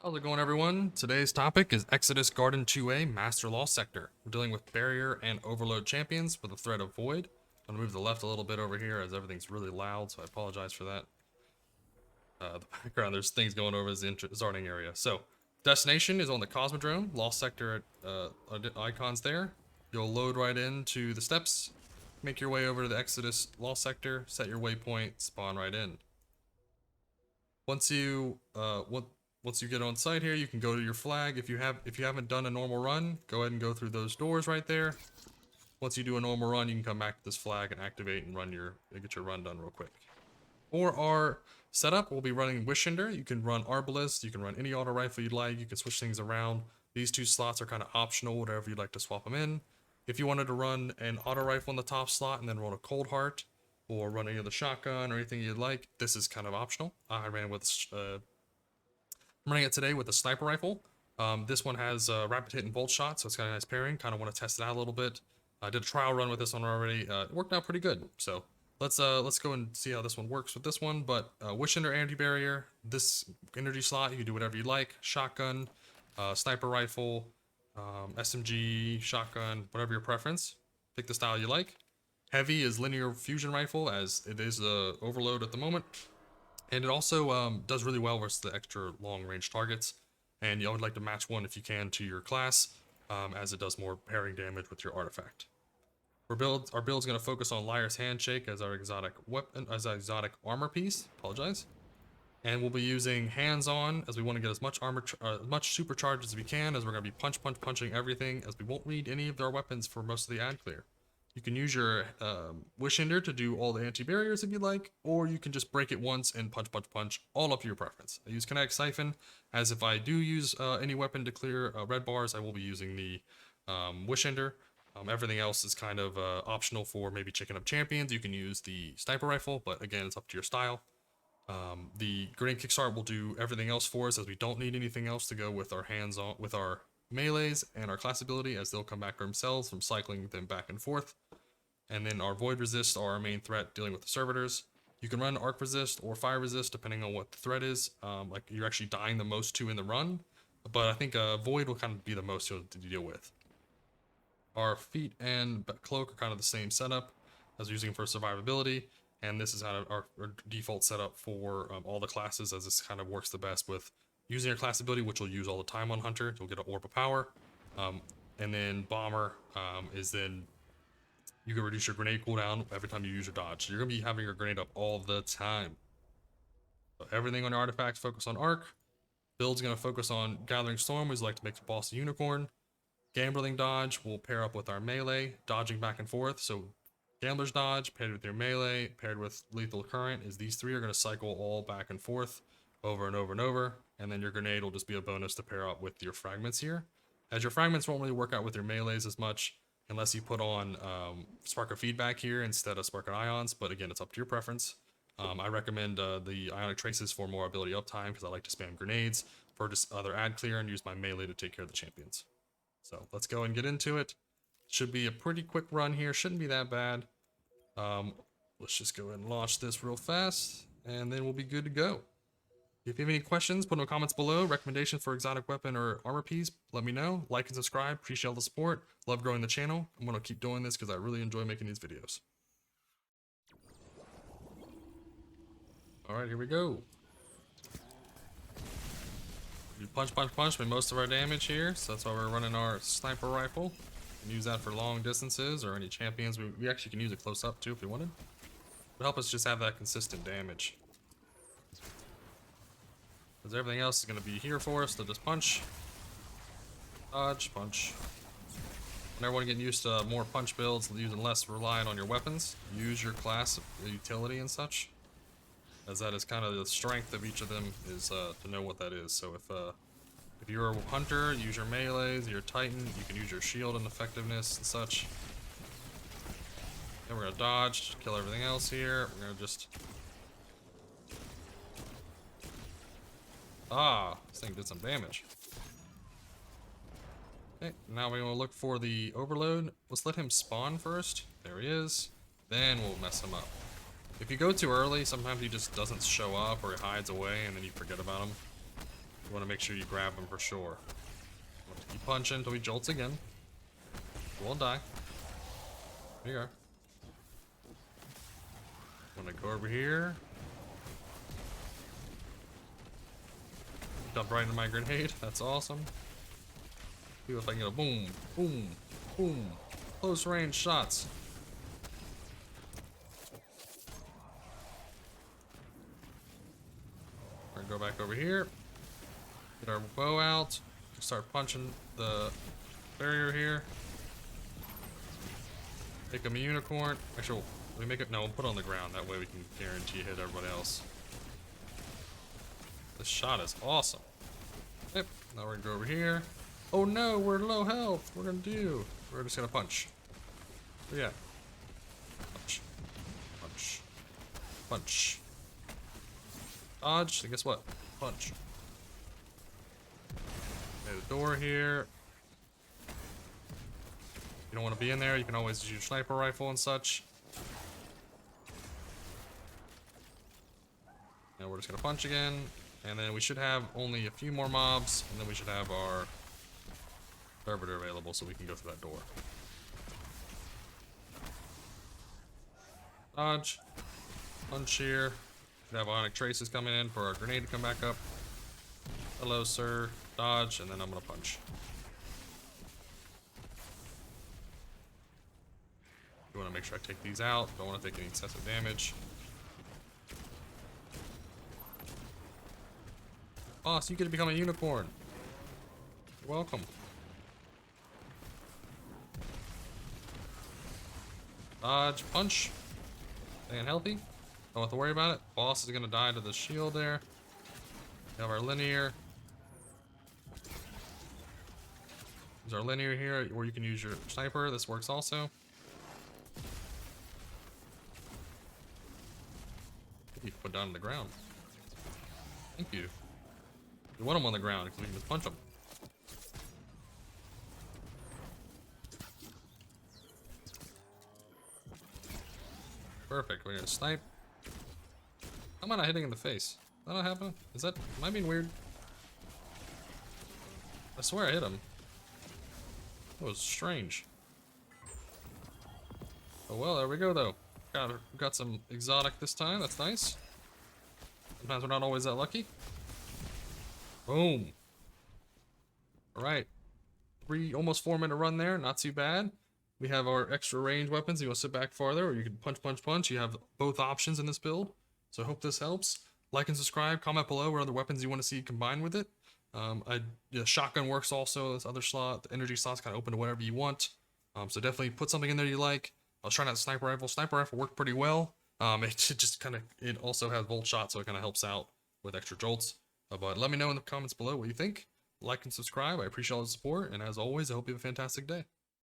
How's it going, everyone? Today's topic is Exodus Garden 2A Master Law Sector. We're dealing with Barrier and Overload champions with the threat of Void. I'm going to move to the left a little bit over here as everything's really loud, so I apologize for that. The background, there's things going over as the starting area. So, destination is on the Cosmodrome. Lost Sector icons there. You'll load right into the steps, make your way over to the Exodus Lost Sector, set your waypoint, spawn right in. Once you get on site here, you can go to your flag. If you haven't done a normal run, go ahead and go through those doors right there. Once you do a normal run, you can come back to this flag and activate and get your run done real quick. For our setup, we'll be running Wishender. You can run Arbalist, you can run any auto rifle you'd like, you can switch things around. These two slots are kind of optional, whatever you'd like to swap them in. If you wanted to run an auto rifle in the top slot and then roll a cold heart, or run any of the shotgun or anything you'd like, this is kind of optional. I'm running it today with a sniper rifle. This one has rapid hit and bolt shot, so it's got a nice pairing. Kind of want to test it out a little bit. I did a trial run with this one already. It worked out pretty good. So let's go and see how this one works with this one. But Wishender anti-barrier, this energy slot, you can do whatever you like. Shotgun, sniper rifle, SMG, shotgun, whatever your preference. Pick the style you like. Heavy is linear fusion rifle, as it is overload at the moment. And it also does really well versus the extra long range targets. And you would like to match one if you can to your class, as it does more pairing damage with your artifact. Our build's going to focus on Liar's Handshake as our exotic weapon, as our exotic armor piece. Apologize. And we'll be using hands-on, as we want to get as much armor, much supercharge as we can, as we're going to be punching everything, as we won't need any of our weapons for most of the ad clear. You can use your Wishender to do all the anti-barriers if you like, or you can just break it once and punch, all up to your preference. I use Kinetic Siphon, as if I do use any weapon to clear red bars, I will be using the Wishender. Everything else is kind of optional for maybe checking up champions. You can use the sniper rifle, but again, it's up to your style. The grenade kickstart will do everything else for us, as we don't need anything else to go with our hands-on, with our melees and our class ability, as they'll come back themselves from cycling them back and forth. And then our void resist are our main threat dealing with the servitors. You can run arc resist or fire resist depending on what the threat is. Like you're actually dying the most to in the run, but I think void will kind of be the most to deal with. Our feet and cloak are kind of the same setup as we're using for survivability, and this is kind of our default setup for all the classes, as this kind of works the best with using your class ability, which will use all the time on Hunter. You'll get an Orb of Power. And then Bomber is then you can reduce your grenade cooldown every time you use your dodge. So you're going to be having your grenade up all the time. So everything on your artifacts focus on Arc. Build's going to focus on Gathering Storm, we like to make the boss a unicorn. Gambling Dodge will pair up with our melee, dodging back and forth. So Gambler's Dodge paired with your melee, paired with Lethal Current, is these three are going to cycle all back and forth over and over and over. And then your grenade will just be a bonus to pair up with your fragments here. As your fragments won't really work out with your melees as much, unless you put on Spark of Feedback here instead of Spark of Ions, but again, it's up to your preference. I recommend the Ionic Traces for more ability uptime, because I like to spam grenades for just other ad clear and use my melee to take care of the champions. So let's go and get into it. Should be a pretty quick run here, shouldn't be that bad. Let's just go ahead and launch this real fast, and then we'll be good to go. If you have any questions, put in the comments below. Recommendations for exotic weapon or armor piece, let me know. Like and subscribe. Appreciate all the support. Love growing the channel. I'm going to keep doing this because I really enjoy making these videos. Alright, here we go. We punch, make most of our damage here. So that's why we're running our sniper rifle. We can use that for long distances or any champions. We actually can use it close up too if we wanted. It would help us just have that consistent damage. Because everything else is going to be here for us to just punch, dodge, punch. And everyone getting used to more punch builds, using less relying on your weapons. Use your class utility and such, as that is kind of the strength of each of them, is to know what that is. So if you're a hunter, use your melees. You're a titan, you can use your shield and effectiveness and such. Then we're gonna dodge, kill everything else here. We're gonna just this thing did some damage. Okay, now we want to look for the overload. Let's let him spawn first. There he is. Then we'll mess him up. If you go too early, sometimes he just doesn't show up or he hides away and then you forget about him. You want to make sure you grab them for sure. Keep punching until he jolts again. You won't die. There you are. I'm gonna go over here. Dump right into my grenade. That's awesome. See if I can get a boom, boom, boom. Close range shots. We're gonna go back over here. Get our bow out. Start punching the barrier here. Make him a unicorn. Actually, we make it. No, we'll put it on the ground. That way we can guarantee hit everybody else. This shot is awesome. Yep. Now we're gonna go over here. Oh no, we're low health. We're gonna do. We're just gonna punch. So yeah. Punch. Punch. Punch. Dodge. And guess what? Punch. Okay, the door here. You don't want to be in there. You can always use your sniper rifle and such. Now we're just gonna punch again. And then we should have only a few more mobs, and then we should have our servitor available so we can go through that door. Dodge. Punch here. Should have ionic traces coming in for our grenade to come back up. Hello, sir. Dodge, and then I'm gonna punch. You want to make sure I take these out. Don't want to take any excessive damage. Boss, you get to become a unicorn. You're welcome. Dodge, punch. Staying healthy. Don't have to worry about it. Boss is gonna die to the shield there. We have our linear. There's our linear here, or you can use your sniper. This works also. You can put down on the ground. Thank you. We want them on the ground because we can just punch them. Perfect. We're gonna snipe. How am I not hitting in the face? Is that not happening? Is that? Am I being weird? I swear I hit him. That was strange. Oh well, there we go though. Got some exotic this time. That's nice. Sometimes we're not always that lucky. Boom. Alright. Almost 4-minute run there. Not too bad. We have our extra range weapons. You want to sit back farther, or you can punch, punch, punch. You have both options in this build. So I hope this helps. Like and subscribe. Comment below what other weapons you want to see combined with it. Shotgun works also. This other slot, the energy slot's kind of open to whatever you want. So definitely put something in there you like. I was trying out sniper rifle. Sniper rifle worked pretty well. It also has volt shot, so it kind of helps out with extra jolts. But let me know in the comments below what you think. Like and subscribe. I appreciate all the support. And as always, I hope you have a fantastic day.